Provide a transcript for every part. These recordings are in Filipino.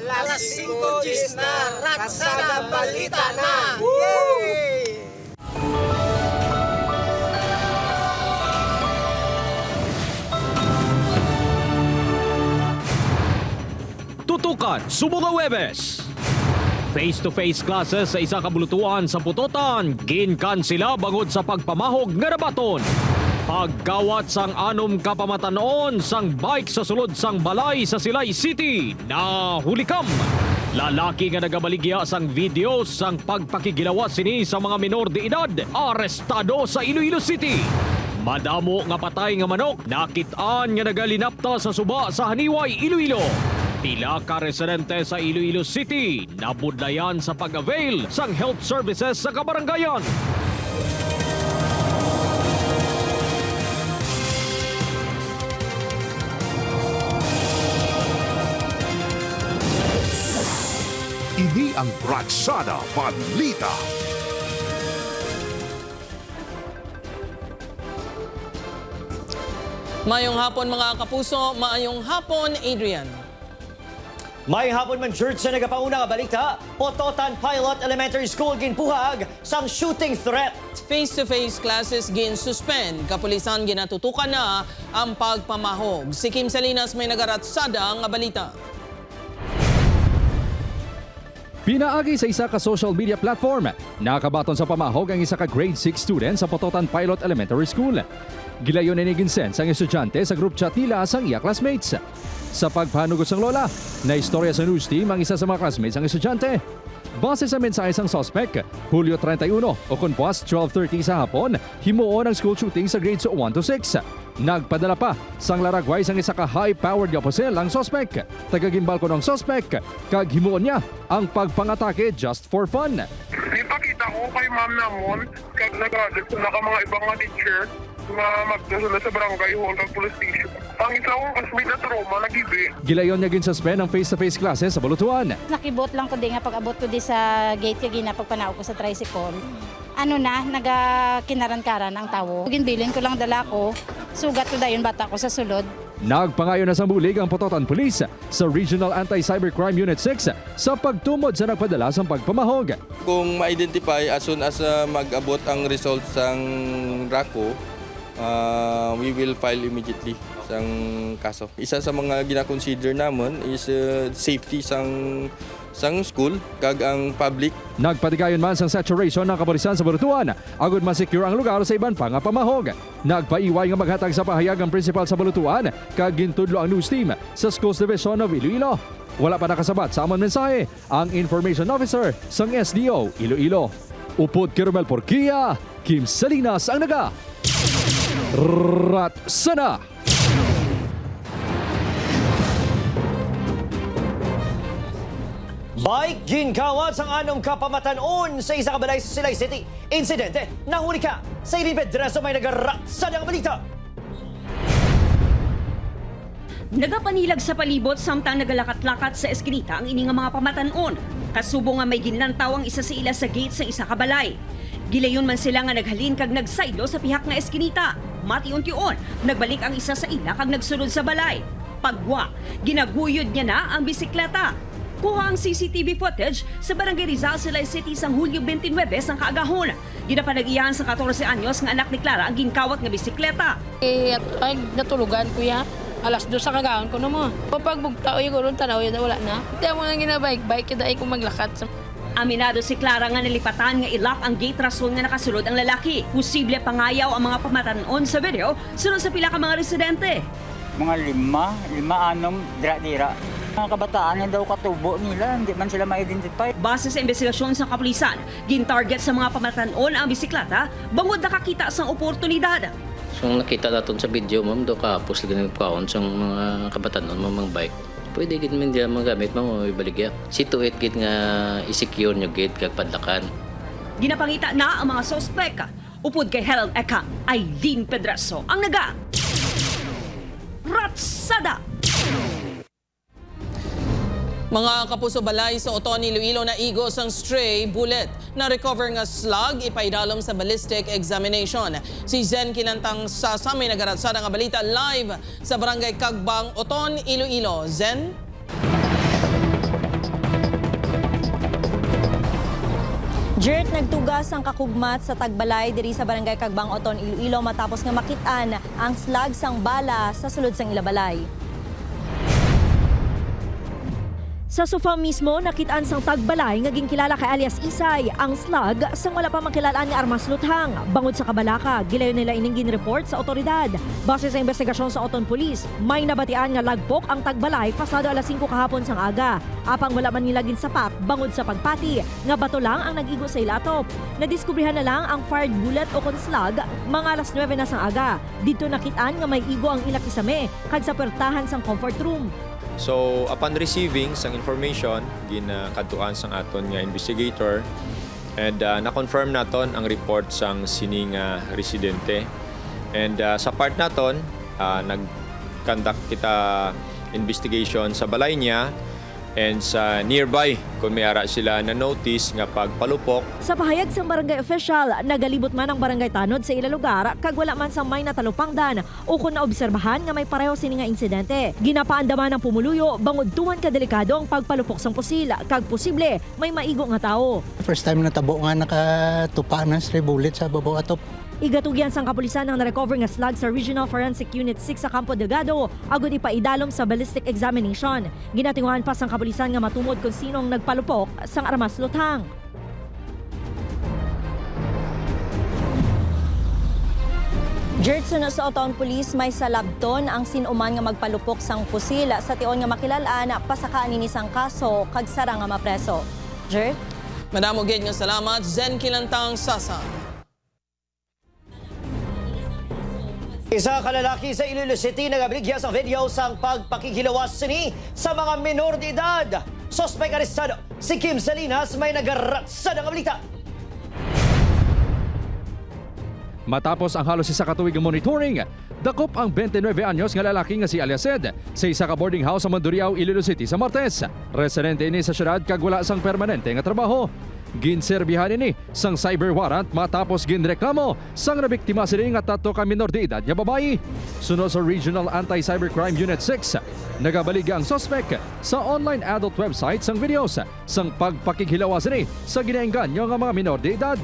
Alas 5:10 na, Ratsada Balita na! Yay! Tutukan, Subuga Webes. Face-to-face classes sa isa ka bulutuan sa Putotan, ginkan sila bangod sa pagpamahog nga nabaton. Pagkawat sang anom kapamatanon sang bike sa sulod sang balay sa Silay City na hulikam. Lalaki nga nagabaligya sang video sang pagpakigilawas sini sa mga minor de edad, arestado sa Iloilo City. Madamo nga patay nga manok, nakitaan nga nagalinapta sa suba sa Haniway, Iloilo. Pila ka residente sa Iloilo City nabudlayan sa pag-avail sang health services sa kabarangayan. Ini ang Ratsada Balita. Mayong hapon mga kapuso, maayong hapon Adrian. May hapon man George sa nagapauna nga balita, Pototan Pilot Elementary School ginpuhag sang shooting threat. Face-to-face classes gin-suspend, kapulisan ginatutukan na ang pagpamahog. Si Kim Salinas may nagaratsada nga balita. Pinaagi sa isa ka social media platform, nakabaton sa pamahog ang isa ka grade 6 student sa Pototan Pilot Elementary School. Gilayon ni ginsens ang estudyante sa group chat nila sang iya classmates. Sa pagpanugot sang lola, na istorya sa news team ang isa sa mga classmates ang estudyante. Base sa mensahe sang suspect, Hulyo 31 o kunpuas 12:30 sa hapon, himuon ang school shooting sa grades 1 to 6. Nagpadala pa sang laragway sang isa ka high-powered yaposel ang suspect. Tagagimbal ko ng suspect, kag himuon niya ang pagpangatake just for fun. Ipakita ko kay ma'am namon, kag nag-adjust na ka mga ibang nga teacher nga magdasala sa barangay hall ng police station. Ang isa kong kasmate na trauma, nagibi. Gilayon niya ginsuspend ang face-to-face classes sa Bulutuan. Nakibot lang ko di nga pag-abot ko di sa gate kaya gina pagpanao ko sa tricycle. Ano na, nagakinaran-karan ang tawo. Ginbilin ko lang dala ko, sugat ko dayon bata ko sa sulod. Nagpangayon na sa bulig ang Pototan Police sa Regional Anti-Cybercrime Unit 6 sa pagtumod sa nagpadala sa pagpamahog. Kung ma-identify as soon as mag-abot ang results ng RACO, we will file immediately sang kaso. Isa sa mga gina-consider namon is safety sang school kag ang public. Nagpatigayon man sang saturation ng kapulisan sa Bulutuan, agud ma-secure ang lugar sa iban pa nga pamahog. Nagpaiway nga maghatag sa pahayag ang principal sa Bulutuan kag gintudlo ang news team sa Schools Division of Iloilo. Wala pa nakasabat sa amon mensahe ang information officer sang SDO Iloilo. Upod kay Romel Porquia, Kim Salinas ang naga. Ratsada! Bike ginkawat sang anom kapamatanon sa isa ka balay sa Silay City. Insidente, nahuli ka sa Ilipid Dreso may nagaratsada nga balita. Nagapanilag sa palibot samtang nagalakat-lakat sa eskinita ang ini nga mga pamatanon. Kasubo nga may ginlantaw ang isa sa ila sa gate sa isa ka balay. Gilayon man sila nga naghalin kag nagsaylo sa pihak nga eskinita. Mati-unti-on, nagbalik ang isa sa ila kag nagsunod sa balay. Pagwa, ginaguyod niya na ang bisikleta. Kuha ang CCTV footage sa Barangay Rizal, Silay City sang Hulyo 29 ang kaagahon. Ginapanag-iyahan sa 14 anyos nga anak ni Clara ang ginkawat nga bisikleta. Ay, natulugan kuya. Alas 2 sa kagahon ko na mo. Kapag bugtao yung gulong tanaw yun, wala na. Hindi mo nang ginabike-bike, kita ay kung maglakat. Aminado si Clara nga nalipatan nga ilak ang gate rason nga nakasulod ang lalaki. Posible pangayaw ang mga pamatanon sa video sunod sa pila ka mga residente. Mga lima, dira-dira. Mga kabataan na daw katubo nila, hindi man sila ma-identify. Base sa investigasyon sa kapulisan, gintarget sa mga pamatanon ang bisikleta, bangod nakakita sang oportunidad. So nakita natin sa video, ma'am, do kapos ganun kaon sa mga kabataan mga bike. Pwede gid man diya magamit mo ibaligya. Situate gid nga i-secure nyo gid kag padlakan. Ginapangita na ang mga sospek. Upod kay Herald Eka, Aileen Pedraso ang naga. Ratsada! Mga kapuso balay sa Oton, Iloilo na igos ang stray bullet. Na-recover nga slug, ipaidalom sa ballistic examination. Si Zen Kinantang sa may nagaratsada nga balita live sa Barangay Kagbang, Oton, Iloilo. Zen? Jert nagtugas ang kakugmat sa tagbalay diri sa barangay Kagbang Oton, Iloilo matapos nga makitaan ang slag sang bala sa sulod sang ilabalay. Sa sofa mismo, nakitaan sang tagbalay nga ginkilala kay alias Isay ang slag sang wala pa makilalaan nga armas luthang. Bangod sa kabalaka, gilayon nila ining ginreport sa otoridad. Base sa investigasyon sa Oton Police, may nabatian nga lagpok ang tagbalay pasado alas 5 kahapon sang aga. Apang wala man nila ginsapak bangod sa pagpati nga bato lang ang nag-igo sa ilatop. Nadiskubrihan na lang ang fired bullet o kon slag mga alas 9 na sang aga. Dito nakitaan nga may igo ang ilakisame kag sa pertahan sang comfort room. So upon receiving sang information, ginakatuan sang aton nga investigator and na-confirm naton ang report sang sining residente. And sa part naton, nag-conduct kita investigation sa balay niya and sa nearby kung may ara sila na notice nga pagpalupok. Sa pahayag sang barangay official, nagalibot man ang barangay tanod sa ila lugar kag wala man sang may natalupangdan o kung naobserbahan nga may pareho sini nga insidente. Ginapaandaman ang pumuluyo bangod tuwan ka delikado ang pagpalupok sang pusil kag posible may maigo nga tao. First time natabo nga nakatupanan sa bullet sa babaw atop. Igatugyan sang kapulisan ang na-recover nga slag sa Regional Forensic Unit 6 sa Campo Delgado agud ipaidalom sa ballistic examination. Ginatinguhan pa sang kapulisan nga matumod kung sinong nagpalupok sang armas luthang. Jertson sa Oton Police may salabton ang sinuman nga magpalupok sang pusil sa tion nga makilalaan pasakaan ini sang kaso kag sara nga mapreso. Jert? Madamo gid nga salamat Zen Kilantang Sasa. Isa ka lalaki sa Iloilo City nagabrigya sa video sang pagpakikilawas sini sa mga menor de edad. Sospek arestado si Kim Salinas may nagaratsad ang balita. Matapos ang halos isa katuig nga monitoring, dakop ang 29 anyos nga lalaki nga si alias Ed sa isa ka boarding house sa Mandurriao, Iloilo City sa Martes. Residente ini sa syudad kag wala sang permanente nga trabaho. Ginserbihan ini sang cyber warrant matapos ginreklamo sang nabiktima sila nga 3 ka minor de edad nga babae. Sunod sa Regional Anti-Cybercrime Unit 6, nagabalig ang suspect sa online adult website sang videos sang pagpakighilawas ini sa ginaengganyo nga mga minor de edad.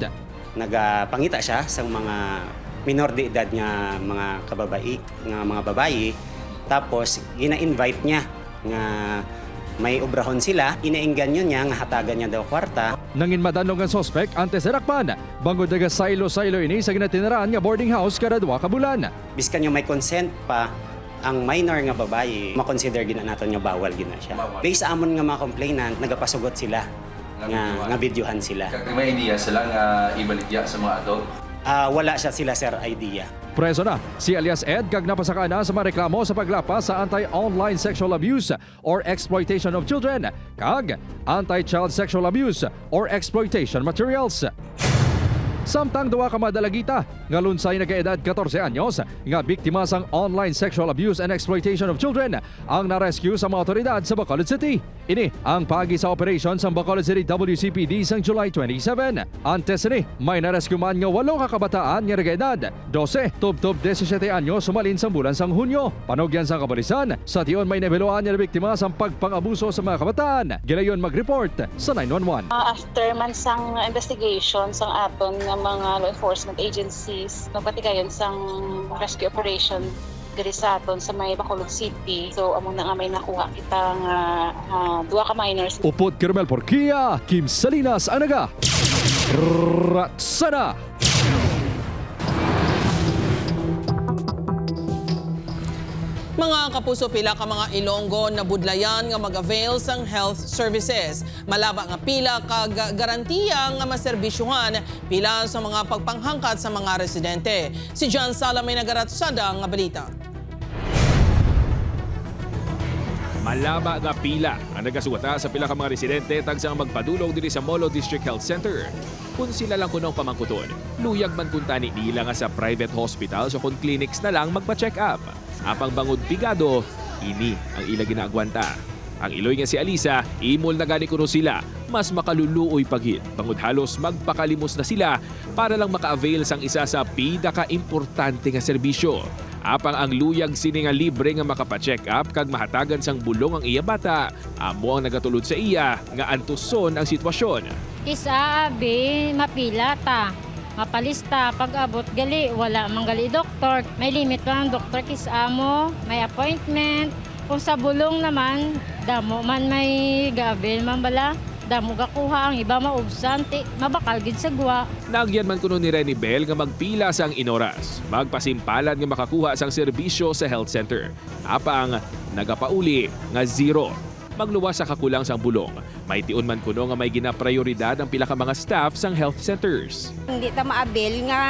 Nagapangita siya sa mga minor de edad nga mga babayi tapos gina-invite niya nga may obrahon sila, inaengganyo niya nga hatagan niya daw kwarta. Nangin madanlong ang suspect antes serakpan, bangod daga saylo-saylo ini sa ginatinaraan nga boarding house kada 2 ka bulan. Biskan yung may consent pa, ang minor nga babae, makonsider gina naton nga bawal gina siya. Based sa amon nga mga complainant, nagapasugot sila nga videohan sila. May idea sila nga ibaligya sa mga adult? Wala siya sila sir idea. Preso na si alias Ed kag napasaka na sa mga reklamo sa paglapas sa anti-online sexual abuse or exploitation of children kag anti-child sexual abuse or exploitation materials. Samtang 2 ka madalagita nga lunsay nagkaedad 14 anyos nga biktima sang online sexual abuse and exploitation of children ang na-rescue sa mga otoridad sa Bacolod City. Ini ang pagi sa operation sa Bacolod City WCPD sang July 27. Antes ni may na-rescue man nga 8 ka kabataan nga nagkaedad 12 tub 17 anyos sumalin sa bulan sang Hunyo. Panogyan sang kapulisan sa tion may nabeloan nga biktima sang pagpang-abuso sa mga kabataan. Gilayon mag-report sa 911. After man sang investigation sang aton nga mga law enforcement agencies, nagpatigayon sang rescue operation diri sa aton sa may Bacolod City. So among na nga may nakuha kita nga 2 ka minors. Upod Caramel Porquia, Kim Salinas anaga. Ratsana. Mga kapuso, pila ka mga Ilonggo na budlayan nga mag-avail sang health services. Malaba nga pila kag garantiya nga maserbisyuhan pila sa mga pagpanghangkat sa mga residente. Si John Sala may nagaratsada nga balita. Malaba nga pila ang nagasuwata sa pila ka mga residente tag sa magpadulong diri sa Molo District Health Center. Kung sila lang kunong pamangkuton, luyag man kuntani nila nga sa private hospital o kung clinics na lang magpa-check up. Apang bangod pigado, ini ang ila ginaagwanta. Ang iloy nga si Alisa, imol na gani kuno sila, mas makaluluoy pagid. Bangod halos magpakalimos na sila para lang maka-avail sang isa sa pinaka-importante nga serbisyo, Apang ang luyag sini nga libre nga makapacheck up kag mahatagan sang bulong ang iya bata. Amo ang nagatulod sa iya nga antuson ang sitwasyon. Isa abi mapila ta. Mapalista pag-abot gali wala man gali doktor. May limit pa ang doktor kisa mo, may appointment. Kung sa bulong naman, damo man may gabil man bala. Damo gakuha ang iba maubsanti, mabakal gid sa guwa. Nagyan man kuno ni Rene Bell nga magpila sang inoras. Magpasimpalan nga makakuha sang serbisyo sa health center. Apang nagapauli nga zero. Magluwas sa kakulang sang bulong. May tiun man kuno nga may ginaprioridad ang pila ka mga staff sang health centers. Hindi ta maabil nga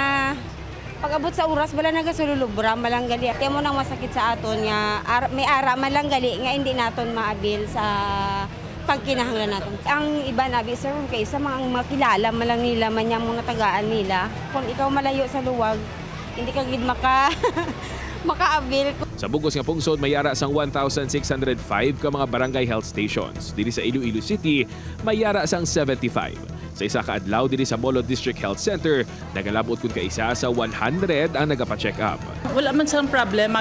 pag-abot sa oras bala nagasululubra malanggali. Kaya mo nang masakit sa aton nga may ara malanggali nga hindi naton maabil sa pagkinahanglan natin. Ang iba nabi, sir, kay sa mga makilala malang nila, manyang mga tagaan nila. Kung ikaw malayo sa luwag, hindi ka gid makaabil. Sa bugos nga pungsod, may yara sang 1,605 ka mga barangay health stations. Dili sa Iloilo City, may yara sang 75. Sa isa ka adlaw diri sa Molo District Health Center, nagalabot kun kaisa sa 100 ang nagapa-check up. Wala man silang problem,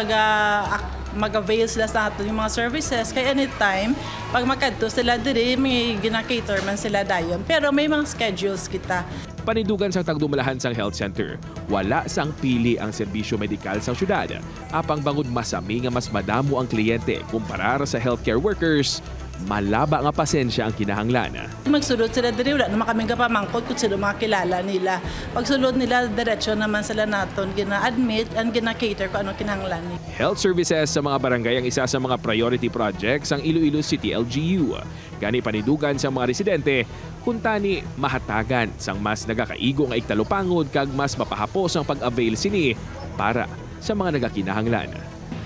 mag-avail sila sa ato yung mga services. Kaya anytime, pag makadto sila diri, may gina-cater man sila dayon. Pero may mga schedules kita. Panindugan sang tagdumalahan sang health center, wala sang pili ang serbisyo medikal sa syudad. Apang bangod masami nga mas madamo ang kliyente kumpara sa healthcare workers, malaba nga pasensya ang kinahanglan. Magsulod sila diri, wala naman kaming kapamangkot kung sino mga kilala nila. Pagsulod nila, diretso naman sila naton, gina-admit and gina-cater kung anong kinahanglan nila. Health services sa mga barangay ang isa sa mga priority projects ng Iloilo City LGU. Gani panindugan sa mga residente, kuntani mahatagan sang mas nagakaigo nga igtalupangod kag mas mapahapos ang pag-avail sini para sa mga nagakinahanglan.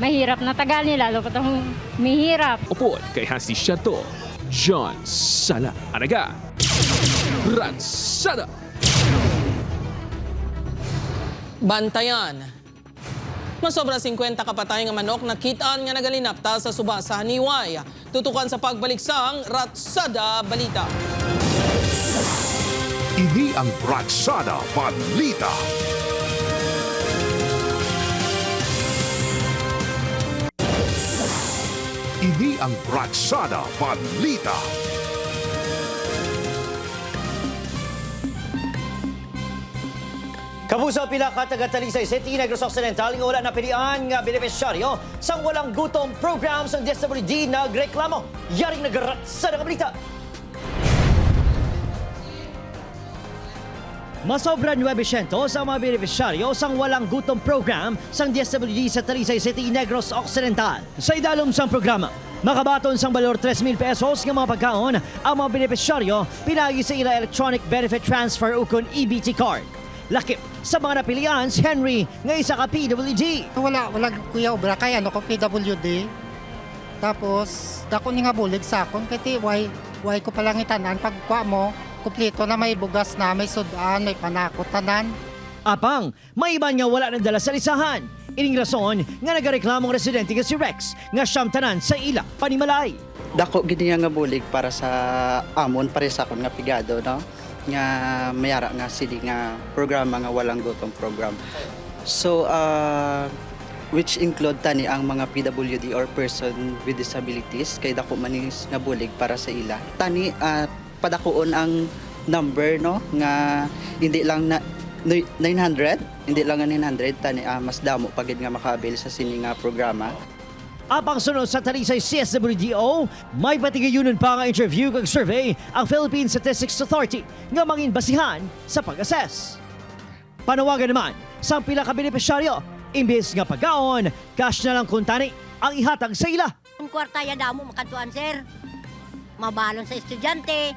Mahirap na tagal nila, lalo patang mahirap. Upod kay Hasi Shato, John Sala, Anaga, Ransada. Bantayan. Masobra 50 kapatay nga manok nakitaan nga nagalinapta sa subasa Niway. Tutukan sa pagbalik sang Ratsada Balita. Ini ang Ratsada Balita. Ini ang Ratsada Balita. Kabusa pila ka taga-Talisay City, Negros Occidental nga wala na pilian nga benepisyaryo sang walang gutom program sang DSWD nagreklamo. Yaring nagarat sa balita. Masobra 900 sa mga benepisyaryo sang walang gutom program sang DSWD sa Talisay City, Negros Occidental. Sa idalom sang programa, makabaton sang balor 3,000 pesos nga mga pagkaon ang mga benepisyaryo pinagi sa ila electronic benefit transfer ukon EBT card. Lakip sa mga napilian si Henry nga isa ka PWD. Wala kuya obra kaya ano ko PWD. Tapos dako ni nga bulig sa akon kay why ko palang itanan pagkuha mo kumpleto na may bugas na may sudan may panakot tanan. Apang may iban nga wala nang dala sa lisahan. Ining rason nga nagareklamong residente nga si Rex nga siyam tanan sa ila panimalay. Dako gid nga bulig para sa amon pare sa akon nga pigado no. Nga mayara nga sili nga programa nga walang gutom program. So which include tani ang mga PWD or person with disabilities kay dako manis nga bulig para sa ila. Tani padakuon ang number no nga hindi lang na 900, hindi lang nga 900 tani mas damo pagid nga makabil sa sini nga programa. Apang sunod sa Talisay CSWDO, may patigayunan pa nga interview kag survey ang Philippine Statistics Authority nga mangin basihan sa pag-assess. Panawagan naman sa pila ka benepisyaryo, imbes nga pagkaon, cash na lang kuntani ang ihatag sa ila. Ang kwarta ya damo makatuan sir. Mabalon sa estudyante,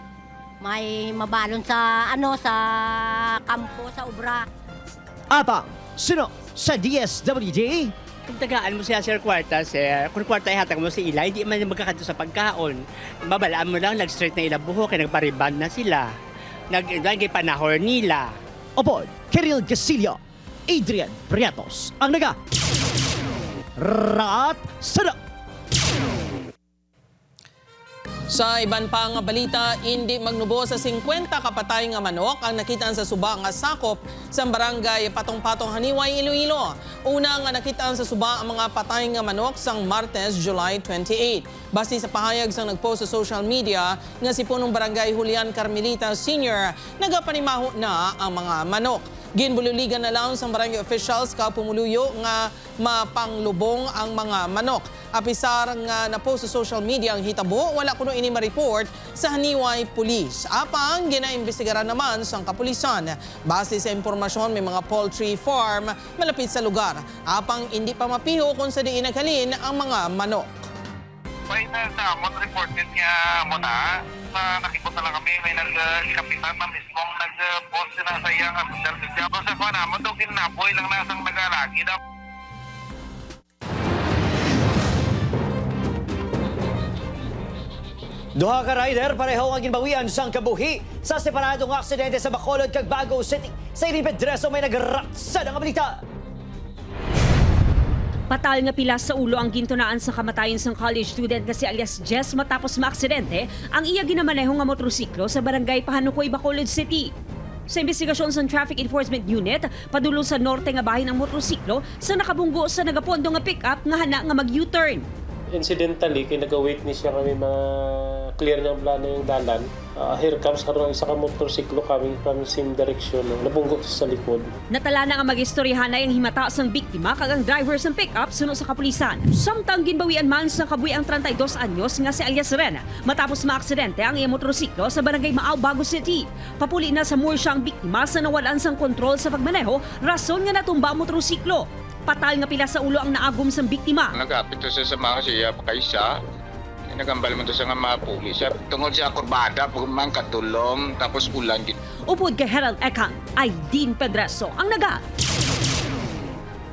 may mabalon sa sa kampo sa obra. Apang sunod sa DSWD, kung tagaan mo siya sir kwarta, sir, kung kwarta ihatag mo si ila, hindi man magkakadto sa pagkaon. Mabalaan mo lang, nag-straight na ila buhok, nagpariban na sila. Nag-lagay panahor nila. Opo, Kiril Casillo, Adrian Prietos, ang naga. Ratsada! Sa iban pang balita, hindi magnubo sa 50 kapatay nga manok ang nakitaan sa suba nga sakop sa barangay Patong-Patong, Haniway, Iloilo. Una nga nakitaan sa suba ang mga patay nga manok sang Martes, July 28. Base sa pahayag sang nagpost sa social media nga si punong barangay Julian Carmelita Sr. nagapanimaho na ang mga manok. Ginbululigan na lang sa barangay officials ka pumuluyo nga mapanglubong ang mga manok. Apisar nga na-post sa social media ang hitabo, wala kuno ini ma-report sa Haniway Police. Apang ginaimbestigaran naman sa kapulisan. Base sa impormasyon, may mga poultry farm malapit sa lugar. Apang hindi pa mapiho kung sa diin naghalin ang mga manok. May nagdamot reported nga muna nakikot na lang kami, may nagkapitan na mismong nag-post na sa iyang social media. Pero sa panamon daw kinaboy lang nasang nagalagi daw. Duha ka rider pareho nga ginbawian sang kabuhi sa separadong aksidente sa Bacolod kag Baguio City. Sa Irin Pedreso may nagratsa ng balita. Patal nga pilas sa ulo ang gintunaan sa kamatayon sang college student nga si alias Jess matapos maaksidente ang iya ginamaneho nga motorsiklo sa barangay Pahanukoy, Bacolod City. Sa investigasyon sa Traffic Enforcement Unit, padulong sa norte nga bahin ang motorsiklo sa nakabunggo sa nagapondo nga pick-up nga hana nga mag-U-turn. Incidentally, kaya nag-witness siya kami clear ng plano yung dalan. Here comes karon isa ka motorsiklo coming from same direction. Nabunggot sa likod. Natala na nga mag-istoryahan na yung himata sang biktima kag ang driver sang pick-up suno sa kapulisan. Samtang ginbawian man sa kabuhiang 32 anyos nga si alias Ren matapos maaksidente ang iyang motorsiklo sa barangay Maaw, Baguio City. Papuli na sa Morsya ang biktima sa nawalan sang kontrol sa pagmaneho rason nga natumba ang motorsiklo. Patal nga pila sa ulo ang naagom sang biktima. Nagapit to sa mga siya pakaysa. Nagambal mo to sa mga pulis. Tungod sa kurbada, pagmang katulong, tapos ulan. Upod kay Herald Ekang, ay Dean Pedreso ang naga.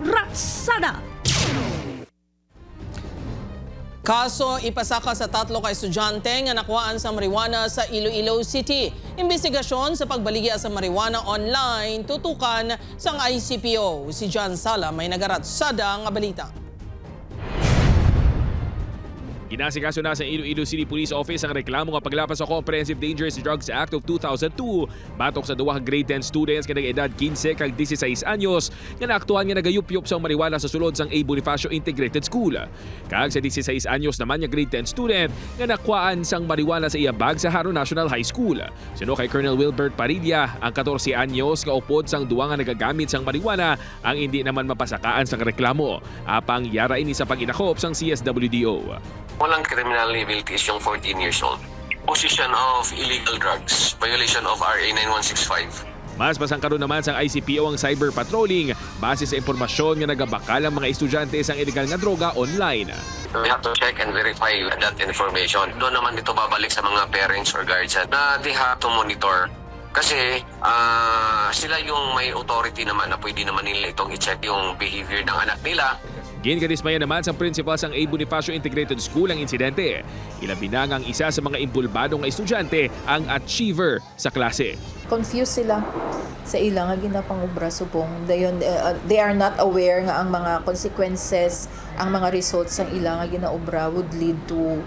Ratsada! Kaso ipasaka sa 3 ka estudyante nga nakuhaan sa marijuana sa Iloilo City. Investigasyon sa pagbaligya sa marijuana online tutukan sang ICPO. Si John Sala may nagaratsada nga balita. Inasikaso na sa Iloilo City Police Office ang reklamo nga paglapas sa Comprehensive Dangerous Drugs Act of 2002 batok sa duha grade 10 students nga nag-edad 15 kag 16 anyos nga naaktuhan nga nagayup-yup sa marijuana sa sulod sang A. Bonifacio Integrated School. Kag sa 16 anyos naman nga grade 10 student nga nakuhaan sang marijuana sa iya bag sa Haro National High School. Sino kay Colonel Wilbert Parilla, ang 14 anyos nga upod sang duwa nga nagagamit sang marijuana ang hindi naman mapasakaan sang reklamo. Apang yara ini sa pag-inakop sang CSWDO. Walang criminal liability is yung 14 years old. Possession of illegal drugs, violation of RA 9165. Mas masangkaroon naman sa ICPO ang cyber patrolling base sa impormasyon nga nagabakal ang mga estudyante sa illegal nga droga online. We have to check and verify that information. Doon naman dito babalik sa mga parents or guardians na they have to monitor. Kasi sila yung may authority naman na pwede naman nila itong i-check yung behavior ng anak nila. Ginkarismaya naman sa principal sang A. Bonifacio Integrated School ang insidente. Ilabi na ang isa sa mga imbulbadong estudyante ang achiever sa klase. Confused sila sa ilang nga ginapangubra subong. They are not aware nga ang mga consequences, ang mga results ng ilang nga ginaobra would lead to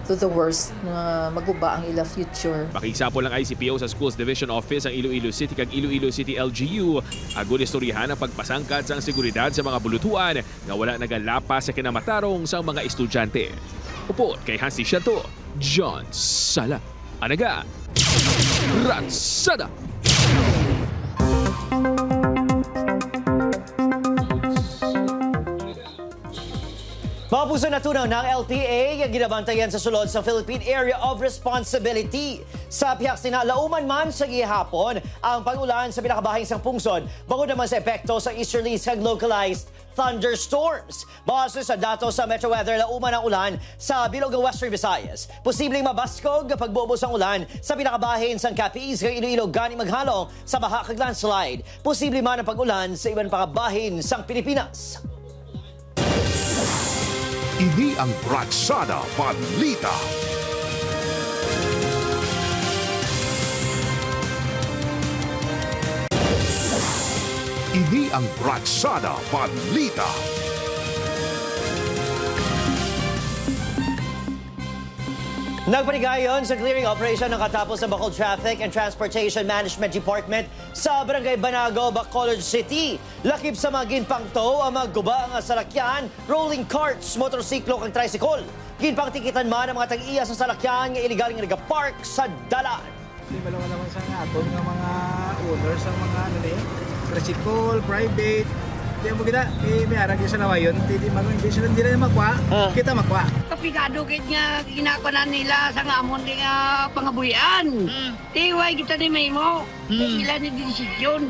the worst na maguba ang ila future. Makisapol ang ICPO sa Schools Division Office ang Iloilo City kag Iloilo City LGU. Agon istoryahan ang pagpasangkad sa seguridad sa mga bulutuan nga wala nagalapas sa kinamatarong sa mga estudyante. Upod kay Hansi Shato, John Sala. Anaga, Ratsada! Mga puso natunaw ng LTA ang ginabantayan sa sulod sa Philippine Area of Responsibility. Sa pihak sinalauman man sa gihapon ang pag-ulan sa pinakabahing sang pungsod, bangod naman sa epekto sa easterlies kag localized thunderstorms. Base sa datos sa Metro Weather, lauman ang ulan sa bilog ng Western Visayas. Posibleng mabaskog kapag bubos ang ulan sa pinakabahin sang Capiz kag Iloilo gani maghalong sa baha kag landslide. Posible man ang pag-ulan sa iban pakabahin sang Pilipinas. Ini ang Ratsada Balita. Ini ang Ratsada Balita. Nagpanigayon sa clearing operation ng katapos ng Bacolod Traffic and Transportation Management Department sa Barangay Banago, Bacolod City. Lakip sa mga ginpangto ang mga guba nga salakyan, rolling carts, motorsiklo kag tricycle. Ginpang tikitan man ang mga tag-iya sa salakyan nga illegal nga nagapark sa dalan. Di ba naman sa aton nga mga owners sa mga tricycle, private. Di mo kita, may arag yung sa nawayon, hindi sila makuha, kita makuha. Kapigado kit nga ginakunan nila sa ngamon nga pangabuyan. Tiway kita ni Memo, sila ni desisyon.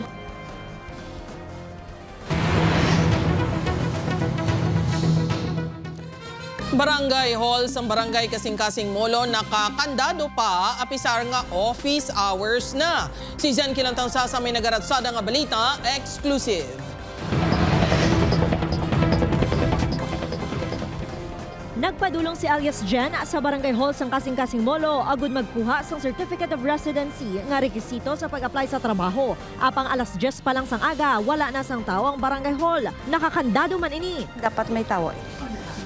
Barangay Hall sa Barangay Kasing-Kasing Molo nakakandado pa apisar nga office hours na. Si Zen Kilantang Sasa may nagaratsada nga balita, exclusive. Nagpadulong si alias Jen sa Barangay Hall sang Kasing-Kasing Molo agud magkuha sang Certificate of Residency nga rekisito sa pag-apply sa trabaho. Apang alas 10 pa lang sang aga, wala na sang tao ang Barangay Hall. Nakakandado man ini. Dapat may tao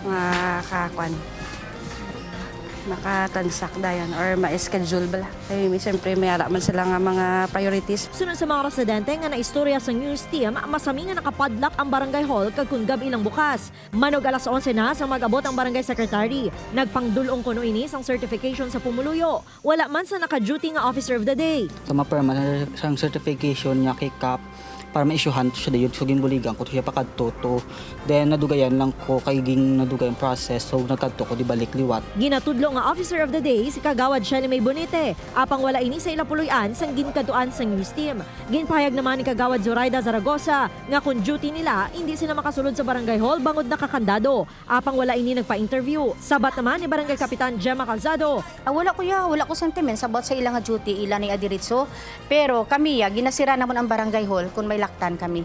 makakwan, makatansak dayon or ma-schedule bala. Ay, siyempre may ara man sila nga mga priorities. Sunod sa mga residente nga naistorya sa news team, masami nga nakapadlock ang Barangay Hall kag kun gabi lang bukas. Manog alas 11 na sang mag-abot ang Barangay Secretary. Nagpangdulong kuno ini sang certification sa Pumuluyo. Wala man sa naka-duty nga Officer of the Day. Sa ma-permanent sang certification niya kay CAP, para ma-issuehan siya dayon so ginbuligan ko siya pakadto. Then nadugayan lang ko kay ging nadugayan process so nagkadto ko di balik liwat. Ginatudlo nga Officer of the Day si Kagawad Shelly May Bonite. Apang wala ini sa ilapuloyan sang ginkaduan sang news team. Ginpahayag naman ni Kagawad Zoraida Zaragoza nga kung duty nila hindi sila makasulod sa Barangay Hall bangod nakakandado. Apang wala ini nagpa-interview. Sabat naman ni Barangay Kapitan Gemma Calzado. Wala ko sentiment sabat sa ilang duty ila ni adiritso. Pero kami ginasira namon ang Barangay Hall kung may laktan kami.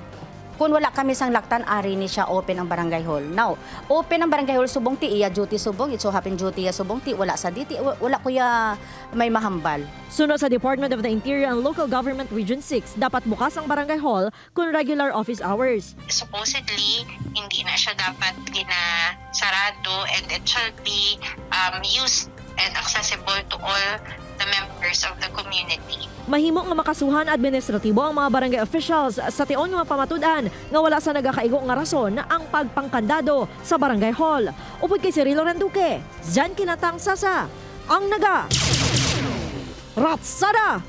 Kung wala kami sang laktan, ari ni siya open ang Barangay Hall. Now, open ang Barangay Hall subong ti, iya duty subong, it so happen duty iya subong ti, wala sa diti, wala kuya may mahambal. Sunod sa Department of the Interior and Local Government Region 6, dapat bukas ang Barangay Hall kung regular office hours. Supposedly, hindi na siya dapat ginasarado and it should be used and accessible to all the members of the community. Mahimo nga makasuhan administratibo ang mga barangay officials sa tion nga pamatudan nga wala sa nagakaigo nga rason ang pagpangkandado sa Barangay Hall. Upod kay Cirilo Randuque, Jan Kinatang Sasa, ang naga Ratsada!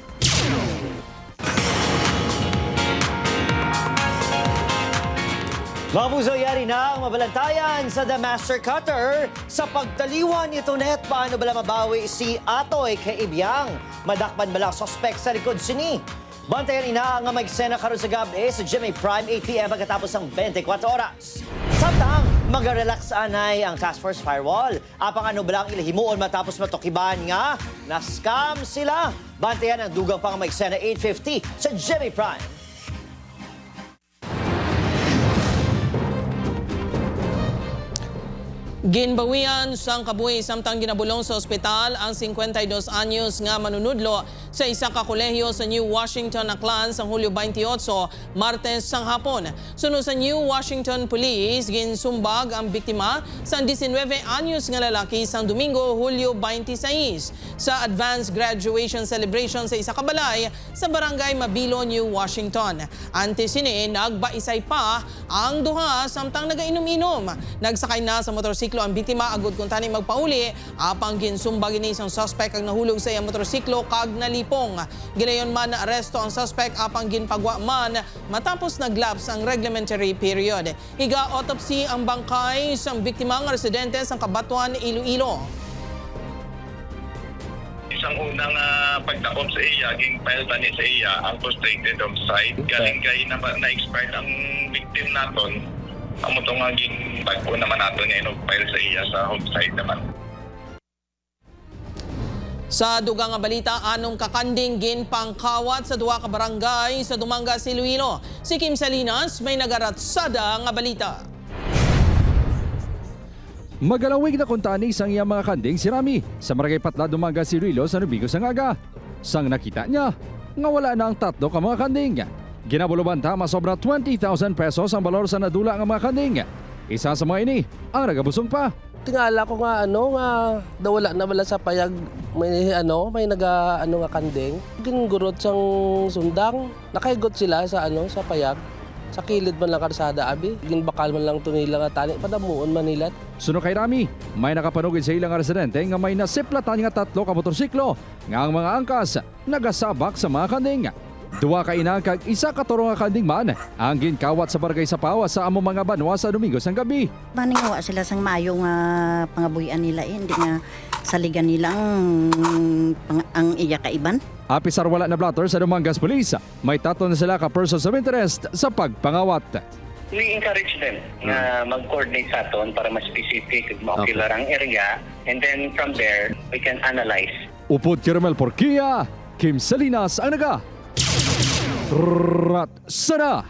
Mga puso, yari na ang mabalantayan sa The Master Cutter. Sa pagtaliwan ni Tonet, paano bala mabawi si Atoy kay Ibiang? Madakpan bala suspect sa likod sini. Bantayan ina nga mag-sena karon sa gabi sa GMA Prime 8 p.m. pagkatapos ng 24 oras. Samtang, mag-relax anay ang Task Force Firewall. Apang ano bala ang ilahimuon matapos matukiban nga na-scam sila. Bantayan ang dugang pang mag-sena 8:50 sa GMA Prime. Ginbawian sang kabuhi samtang ginabulong sa ospital ang 52 anyos nga manunudlo sa isa ka kolehiyo sa New Washington, Aklan sang Hulyo 28, Martes sang hapon. Sunod sa New Washington Police, ginsumbag ang biktima sang 19 anyos nga lalaki sang Domingo, Hulyo 26 sa advanced graduation celebration sa isa ka balay sa Barangay Mabilo, New Washington. Ante sini, nagbaisay pa ang duha samtang nagainom-inom. Nagsakay na sa motorsiklo ang biktima agud kung tani magpauli, apang ginsumbag ini isang suspect ang nahulog sa iyang motorsiklo kag nalipong. Gilayon man na aresto ang suspect apang ginpagwa man matapos naglaps ang reglementary period. Iga-autopsy ang bangkay sa biktima ng residente sa Kabatuan, Iloilo. Isang unang pagtakom sa iya, ging file tani sa iya ang frustrated homicide. Galing kay na-expired ang victim naton. Ang mutong ging tagpo naman nato niya file sa iya sa homicide naman. Sa dugang nga balita, anong kakanding ginpangkawat sa duwa ka barangay sa Dumangas, Iloilo. Si Kim Salinas may nagaratsada nga balita. Magalawig na kuntani sang iyang mga kanding si Rami sa Barangay Patla, Dumangas, Iloilo sa Nubigo sang aga. Sang nakita niya nga wala na ang tatlo ka mga kanding. Ginabuluban tama sobra 20,000 pesos ang balor sa nadula ng mga kanding. Isa sa mga ini ang nagabusong pa. tingala ko nga nga dawala na bala sa payag may nga kandeng. Gingurot sang sundang. Nakaigot sila sa sa payag. Sa kilid man lang karsada abi. Ginbakal man lang tunila nga tani padamuon Manila. Suno kay Rami, may nakapanugid sa ilang residente nga may nasiplatan nga 3 ka motorsiklo nga ang mga angkas nagasabak sa mga kanding. 2 ka inang kag 1 ka turo nga kanding man ang ginkawat sa barangay Sapawa sa among mga banwa sa Domingo sang gabi. Maningawa sila sang maayo nga pangabuyan nila hindi nga saligan nilang ang iya kaiban. Apisar wala na blatter sa Dumangas Police, may 3 na sila ka persons of interest sa pagpangawat. We encourage them na mag-coordinate sa aton para mas specific ug maocular ang area, and then from there we can analyze. Upod Kirmel Porquia, Kim Salinas ang naga. Ratsada!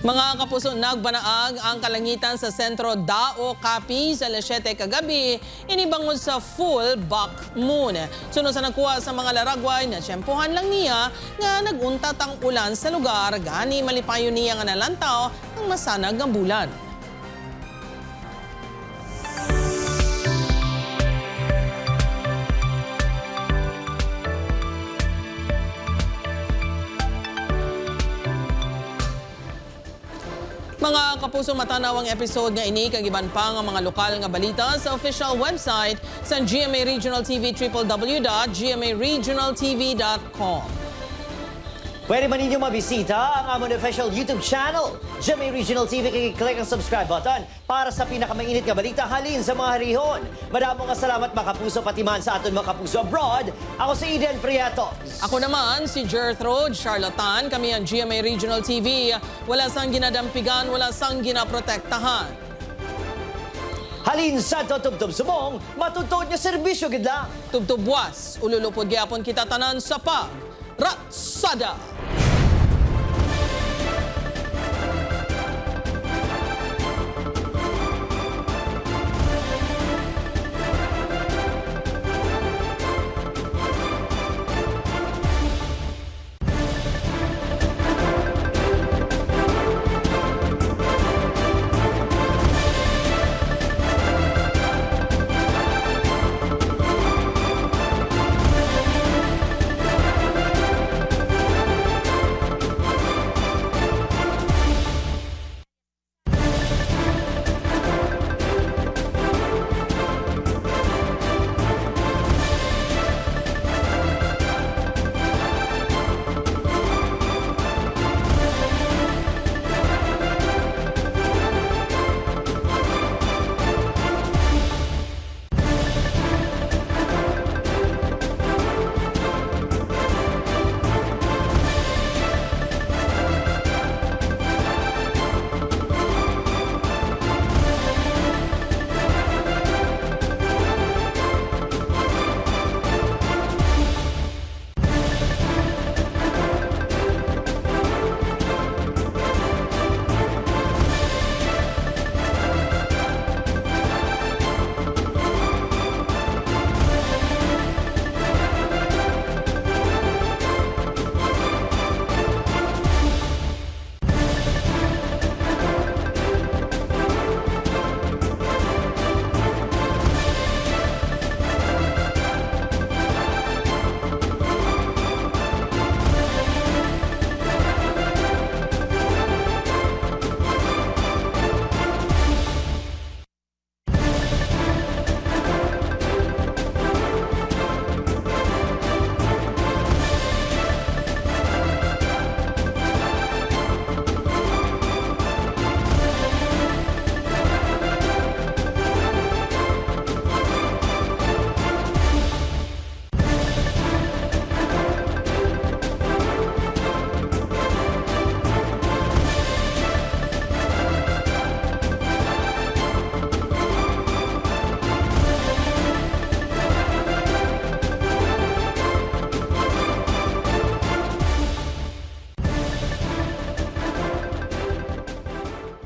Mga kapuso, nagbanaag ang kalangitan sa sentro Dao, Capi sa alas 7 kagabi, inibangod sa full back moon. Sunod sa nagkuha sa mga laragway na tiyempohan lang niya nga naguntat ang ulan sa lugar, gani malipayo niya nga nalantaw ang masanag ang bulan. Mga kapuso, matanaw ang episode nga ini kag iban pa nga mga lokal nga balita sa official website sa GMA Regional TV www.gmaregionaltv.com. Pwede man ninyo mabisita ang amon official YouTube channel, GMA Regional TV. Kiklik ang subscribe button para sa pinakamainit nga balita halin sa mga rihon. Madamo nga salamat mga kapuso pati man sa aton mga kapuso abroad. Ako si Eden Prieto. Ako naman si Gertrude Charlatan. Kami ang GMA Regional TV. Wala sang ginadampigan, wala sang ginaprotektahan. Halin sa tubtob sumong, matutod niya serbisyo gid lang. Tubtob buwas, ululupod gyapon kita tanan sa Ratsada!